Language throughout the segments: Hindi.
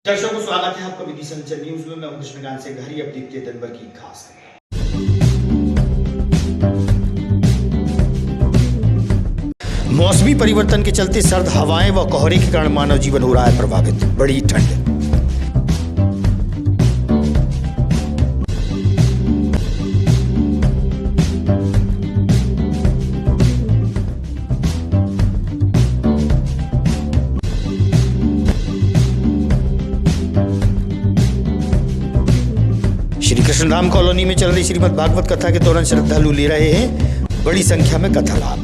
दर्शकों को स्वागत है आपका विधि संचर न्यूज में। मैं हूं कृष्णकांत से घरी। अब देखते हैं दिन भर की खास खबर। मौसमी परिवर्तन के चलते सर्द हवाएं व कोहरे के कारण मानव जीवन हो रहा है प्रभावित। बड़ी ठंड। श्री कृष्णधाम कॉलोनी में चल रही श्रीमद् भागवत कथा के दौरान श्रद्धालु ले रहे हैं बड़ी संख्या में कथा लाभ।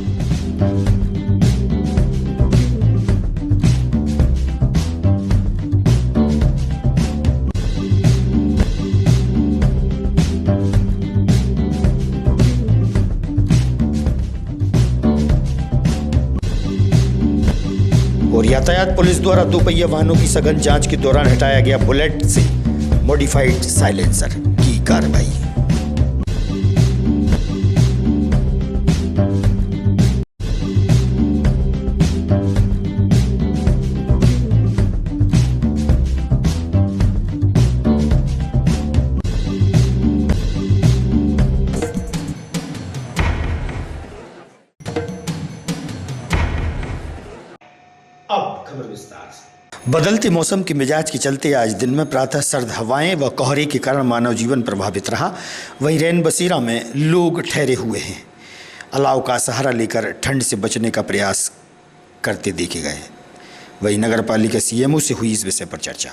और यातायात पुलिस द्वारा दोपहिया वाहनों की सघन जांच के दौरान हटाया गया बुलेट से मॉडिफाइड साइलेंसर की कार्रवाई। अब खबर विस्तार से। बदलते मौसम के मिजाज के चलते आज दिन में प्रातः सर्द हवाएं व कोहरे के कारण मानव जीवन प्रभावित रहा। वहीं रैन बसेरा में लोग ठहरे हुए हैं। अलाव का सहारा लेकर ठंड से बचने का प्रयास करते देखे गए। वहीं नगर पालिका सीएमओ से हुई इस विषय पर चर्चा।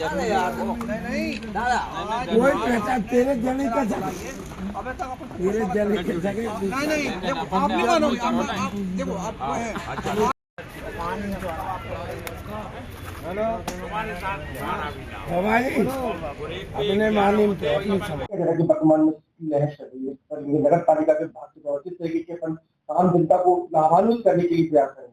अरे यार नहीं दादा कोई पैसा तेरे जने का तेरे जने के जगह नहीं देखो आप नहीं मानोगे आप देखो आपको है हेलो हमारी अपने मालूम थे अपनी समझ वर्तमान में लहर चल रही है पर नगर पालिका के भाग से किस तरीके के अपन आम जनता को लाभान्वित करने के लिए प्रयास करेंगे।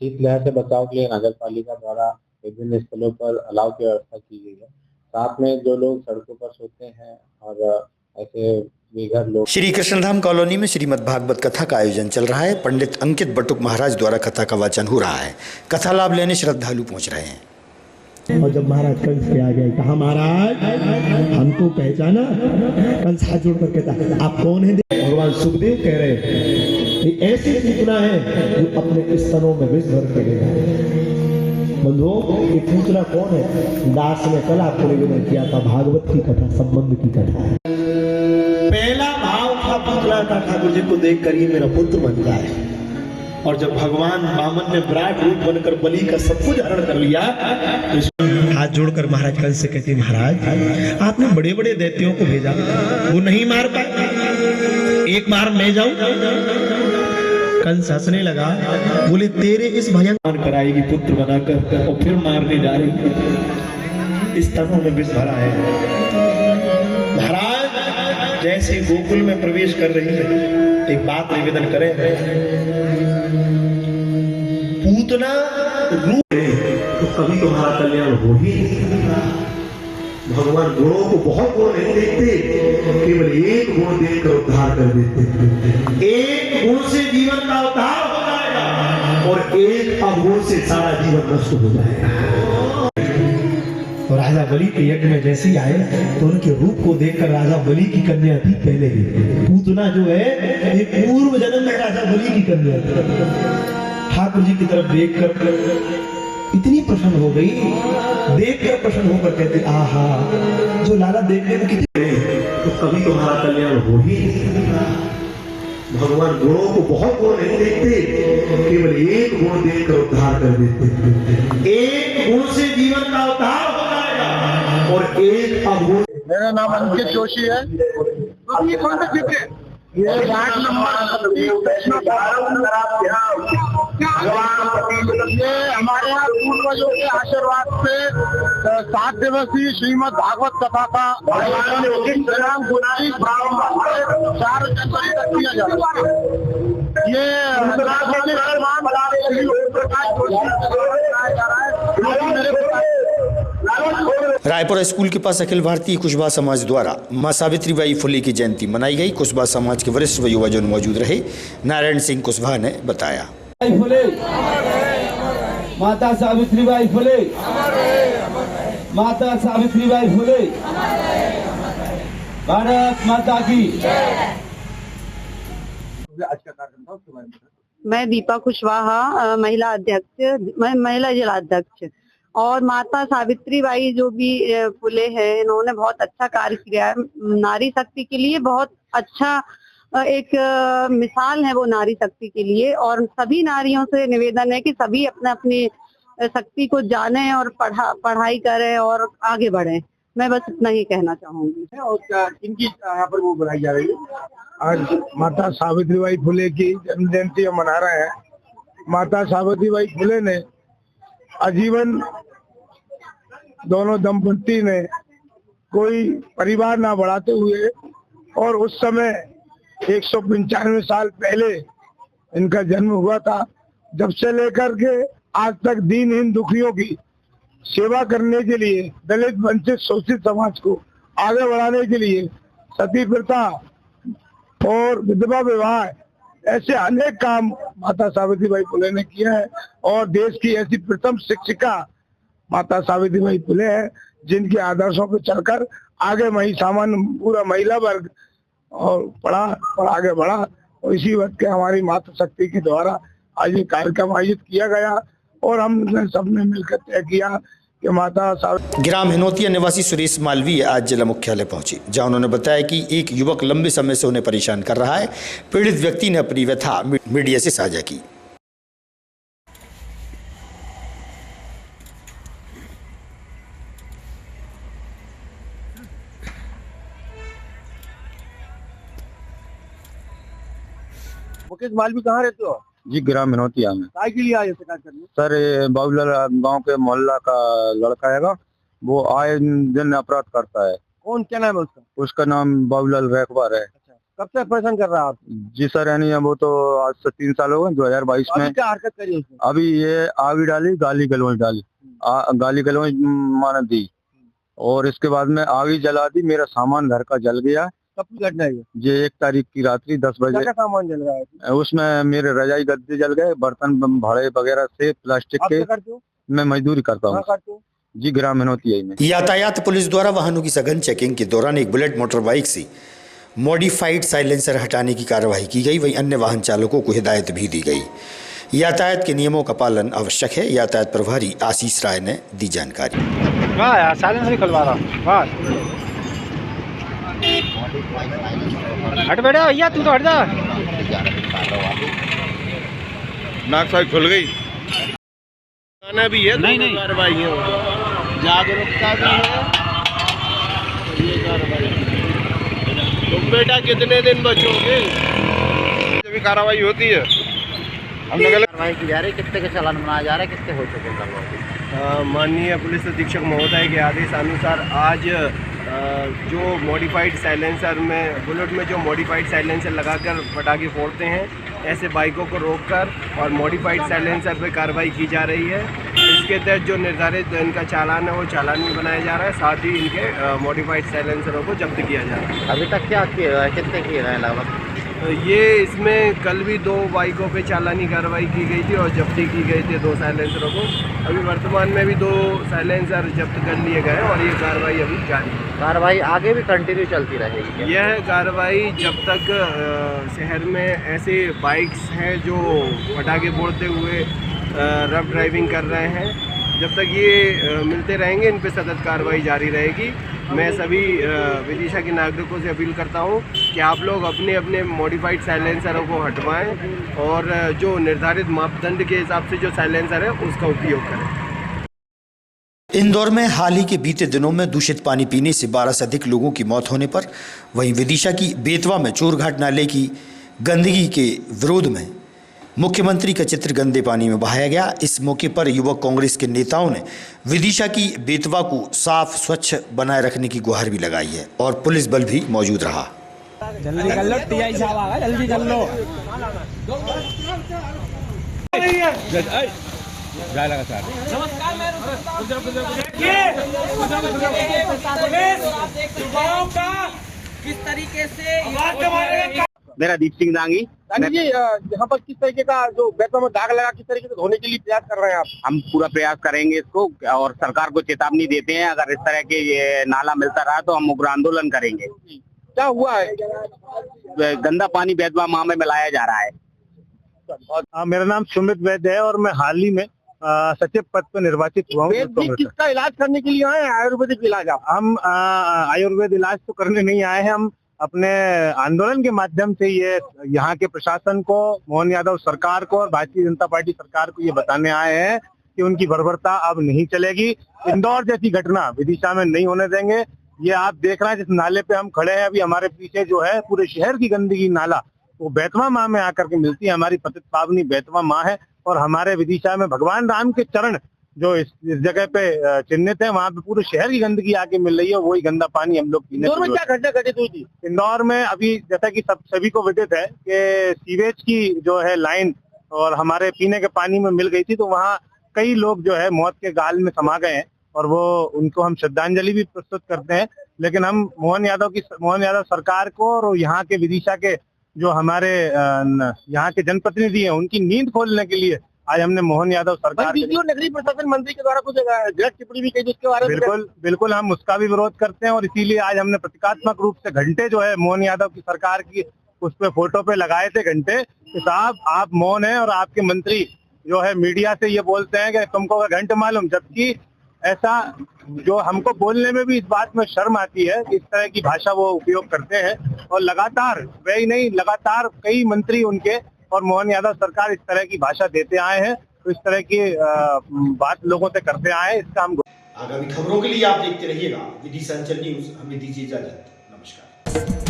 शीतलहर से बचाव के लिए नगर पालिका द्वारा विभिन्न स्थलों पर अलाव की व्यवस्था की गई है। साथ में जो लोग सड़कों पर सोते हैं और ऐसे बेघर लोग। श्री कृष्णधाम कॉलोनी में श्रीमद् भागवत कथा का आयोजन चल रहा है। पंडित अंकित बटुक महाराज द्वारा कथा का वाचन हो रहा है। कथा लाभ लेने श्रद्धालु पहुंच रहे हैं। और जब महाराज कंस के आ गए, कहा महाराज हमको पहचाना? कंस हाथ जोड़ कर कहता आप कौन है? भगवान सुखदेव कह रहे कि ऐसी पूतना है जो अपने स्तनों में विष भर करेगा। बंधुओं, ये पूतना कौन है? दास ने कल आपको निवेदन किया था, भागवत की कथा, संबंध की कथा है। पहला भाव था पूतना का, ठाकुर जी को देख कर ये मेरा पुत्र बन जाए। और जब भगवान वामन ने विराट रूप बनकर बलि का सब कुछ हरण कर लिया, तो हाथ जोड़कर महाराज कंस से कहते महाराज आपने बड़े बड़े दैत्यों को भेजा, वो नहीं मार पाए, एक बार मैं जाऊं? कंस हंसने लगा, बोले तेरे इस भयंकर कराएगी पुत्र बनाकर और फिर मारने जा रही। इस तनों में विष भरा है। महाराज जैसे गोकुल में प्रवेश कर रही है, एक बात निवेदन करें, पूतना रूप तो कभी तुम्हारा कल्याण हो ही नहीं। भगवान गुणों को बहुत गुण नहीं देखते, केवल एक गुण देखकर उद्धार कर देते। एक गुण से जीवन का उद्धार हो जाएगा और एक अवगुण से सारा जीवन नष्ट हो जाएगा। और राजा बलि के यज्ञ में जैसे ही आए तो उनके रूप को देखकर राजा बलि की कन्या थी पहले ही। पूतना जो है ये पूर्व जन्म में राजा बलि की कन्या थी। ठाकुर जी की तरफ देखकर इतनी प्रसन्न हो गई, देखकर प्रसन्न होकर कहते आहा, जो लाला देखने में कितने, तो कभी तुम्हारा कल्याण हो ही नहीं सकता। भगवान गुणों को बहुत गुण नहीं देखते, केवल एक गुण देखकर उद्धार कर देते। एक गुण से जीवन का उद्धार हो जाएगा और एक अवगुण। मेरा नाम अंकित जोशी है। ये कौन सा चित्र है? ये वार्ड नंबर ये हमारे यहाँ पूर्वजों के आशीर्वाद से 7 दिवसीय श्रीमद् भागवत कथा का 4 जनवरी तक किया जा रहा है। ये रायपुर स्कूल के पास अखिल भारतीय कुशवाहा समाज द्वारा मां सावित्रीबाई फुले की जयंती मनाई गई। कुशवाहा समाज के वरिष्ठ व युवजन मौजूद रहे। नारायण सिंह कुशवाहा ने बताया। फुले, माता सावित्रीबाई फुले, माता सावित्रीबाई फुले, भारत माता की। आज का कार्यक्रम था उसके बारे में। मैं दीपा कुशवाहा, महिला अध्यक्ष, महिला जिलाध्यक्ष। और माता सावित्रीबाई जो भी फुले है, इन्होंने बहुत अच्छा कार्य किया है। नारी शक्ति के लिए बहुत अच्छा एक मिसाल है वो नारी शक्ति के लिए। और सभी नारियों से निवेदन है कि सभी अपने अपनी शक्ति को जाने और पढ़ाई करें और आगे बढ़ें। मैं बस इतना ही कहना चाहूंगी। और इनकी यहाँ पर वो बनाई जा रही है। आज माता सावित्रीबाई फुले की जन्म जयंती हम मना रहे हैं। माता सावित्रीबाई फुले ने आजीवन, दोनों दंपति ने कोई परिवार ना बढ़ाते हुए, और उस समय 195 साल पहले इनका जन्म हुआ था। जब से लेकर के आज तक दीनहीन दुखियों की सेवा करने के लिए, दलित वंचित शोषित समाज को आगे बढ़ाने के लिए सती प्रथा और विधवा विवाह, ऐसे अनेक काम माता सावित्रीबाई फुले ने किया है। और देश की ऐसी प्रथम शिक्षिका माता सावित्रीबाई फुले है, जिनके आदर्शों पर चलकर आगे पूरा महिला वर्ग और आगे बढ़ा। और इसी वक्त के हमारी मातृ शक्ति के द्वारा आज ये कार्यक्रम आयोजित किया गया और हमने सबने मिलकर तय किया कि माता ग्राम हिनोतिया निवासी सुरेश मालवीय आज जिला मुख्यालय पहुंचे, जहां उन्होंने बताया कि एक युवक लंबे समय से उन्हें परेशान कर रहा है। पीड़ित व्यक्ति ने अपनी व्यथा मीडिया से साझा की। मुकेश मालवी कहाँ रहते हो? जी, ग्राम हिनोतिया में। काय के लिए आए शिकायत करने? सर, ये बाबूलाल गांव के मोहल्ला का लड़का है, वो आए दिन अपराध करता है। कौन, क्या नाम है उसका? उसका नाम बाबूलाल रैकबार है। अच्छा, कब से परेशान कर रहा है आप? जी सर, यानी वो तो आज से 3 साल हो गए, 2022 में। क्या हरकत करी उसने? अभी ये आगी डाली, गाली गलौज डाली, गाली गलौज माना दी, और इसके बाद में आगी जला दी। मेरा सामान घर का जल गया। कब की घटना है ये 1 तारीख की रात्रि 10 बजे। क्या सामान जल रहा है? उसमें मेरे रजाई गद्दे जल गए, बर्तन भाड़े वगैरह से प्लास्टिक के। करते हो? मैं मजदूरी करता हूँ जी, ग्राम हिनोतिया में। यातायात पुलिस द्वारा वाहनों की सघन चेकिंग के दौरान एक बुलेट मोटर बाइक से मॉडिफाइड साइलेंसर हटाने की कार्रवाई की गई। वहीं अन्य वाहन चालकों को हिदायत भी दी गई। यातायात के नियमों का पालन आवश्यक है। यातायात प्रभारी आशीष राय ने दी जानकारी। साइलेंसर खुलवा रहा हट बैठा भैया, तू तो हट जा। नाक साइड खुल गई। गाना भी है, नहीं कार्रवाई है, जागरूकता भी है, ये कार्रवाई। तुम बेटा कितने दिन बचोगे? जब कार्रवाई होती है हम लोग कार्रवाई की जा रही है। कितने के चालान बनाया जा रहा है, कितने हो चुके हैं? माननीय पुलिस अधीक्षक महोदय के आदेश अनुसार आज जो मॉडिफाइड साइलेंसर में, बुलेट में जो मॉडिफाइड साइलेंसर लगाकर पटाखे फोड़ते हैं, ऐसे बाइकों को रोककर और मॉडिफाइड साइलेंसर पे कार्रवाई की जा रही है। इसके तहत जो निर्धारित इनका चालान है वो चालान भी बनाया जा रहा है। साथ ही इनके मॉडिफाइड साइलेंसरों को जब्त किया जा रहा है। अभी तक क्या किए गए, कितने किए गए लगभग? ये इसमें कल भी 2 बाइकों पे चालानी कार्रवाई की गई थी और जब्ती की गई थी 2 साइलेंसरों को। अभी वर्तमान में भी 2 साइलेंसर जब्त कर लिए गए और ये कार्रवाई अभी जारी है। कार्रवाई आगे भी कंटिन्यू चलती रहेगी? यह कार्रवाई जब तक शहर में ऐसे बाइक्स हैं जो पटाखे फोड़ते हुए रफ ड्राइविंग कर रहे हैं, जब तक ये मिलते रहेंगे इन पे सतत कार्रवाई जारी रहेगी। मैं सभी विदिशा के नागरिकों से अपील करता हूं कि आप लोग अपने अपने मॉडिफाइड साइलेंसरों को हटवाएं और जो निर्धारित मापदंड के हिसाब से जो साइलेंसर है उसका उपयोग करें। इंदौर में हाल ही के बीते दिनों में दूषित पानी पीने से 12 से अधिक लोगों की मौत होने पर वहीं विदिशा की बेतवा में चोरघाट नाले की गंदगी के विरोध में मुख्यमंत्री का चित्र गंदे पानी में बहाया गया। इस मौके पर युवक कांग्रेस के नेताओं ने विदिशा की बेतवा को साफ स्वच्छ बनाए रखने की गुहार भी लगाई है और पुलिस बल भी मौजूद रहा। जल्दी कर लो, टीआई साहब आ गए, जल्दी कर लो। नमस्कार, मैं किस तरीके से मेरा दीप सिंह दांगी। जी यहाँ पर किस तरीके का जो बेतवा में दाग लगा किस तरीके से धोने के लिए प्रयास कर रहे हैं आप? हम पूरा प्रयास करेंगे इसको और सरकार को चेतावनी देते हैं, अगर इस तरह के ये नाला मिलता रहा तो हम उग्र आंदोलन करेंगे। क्या हुआ है? गंदा पानी बेतवा माह में मिलाया जा रहा है। मेरा नाम सुमित वैद्य है और मैं हाल ही में सचिव पद पर निर्वाचित हुआ हूँ। किसका इलाज करने के लिए आए हैं? आयुर्वेदिक इलाज? हम आयुर्वेद इलाज तो करने नहीं आए हैं, हम अपने आंदोलन के माध्यम से ये यहाँ के प्रशासन को, मोहन यादव सरकार को और भारतीय जनता पार्टी सरकार को ये बताने आए हैं कि उनकी बर्बरता अब नहीं चलेगी। इंदौर जैसी घटना विदिशा में नहीं होने देंगे। ये आप देख रहे हैं जिस नाले पे हम खड़े हैं, अभी हमारे पीछे जो है पूरे शहर की गंदगी नाला वो बेतवा माह में आकर के मिलती है। हमारी पतित पावनी बेतवा माह है और हमारे विदिशा में भगवान राम के चरण जो इस जगह पे चिन्हित है, वहाँ पे पूरे शहर की गंदगी आके मिल रही है, वही गंदा पानी हम लोग पीने। इंदौर में क्या घटना घटित हुई थी? इंदौर में अभी जैसा कि सभी को विदित है कि सीवेज की जो है लाइन और हमारे पीने के पानी में मिल गई थी, तो वहाँ कई लोग जो है मौत के गाल में समा गए हैं और वो उनको हम श्रद्धांजलि भी प्रस्तुत करते हैं। लेकिन हम मोहन यादव सरकार को और यहाँ के विदिशा के जो हमारे यहाँ के जनप्रतिनिधि हैं उनकी नींद खोलने के लिए आज हमने मोहन यादव सरकार नगरीय प्रशासन मंत्री के द्वारा कुछ गलत टिप्पणी भी की जिसके बारे में बिल्कुल हम उसका भी विरोध करते हैं और इसीलिए आज हमने प्रतीकात्मक रूप से घंटे जो है मोहन यादव की सरकार की उस पे फोटो पे लगाए थे घंटे कि साहब आप मौन है और आपके मंत्री जो है मीडिया से ये बोलते हैं कि तुमको घंटे मालूम, जबकि ऐसा जो हमको बोलने में भी इस बात में शर्म आती है कि इस तरह की भाषा वो उपयोग करते हैं। और लगातार वही नहीं, लगातार कई मंत्री उनके और मोहन यादव सरकार इस तरह की भाषा देते आए हैं, तो इस तरह की बात लोगों से करते आए हैं। इसका हम आगामी खबरों के लिए आप देखते रहिएगा विदिशा अंचल न्यूज। हमें दीजिए इजाजत। नमस्कार।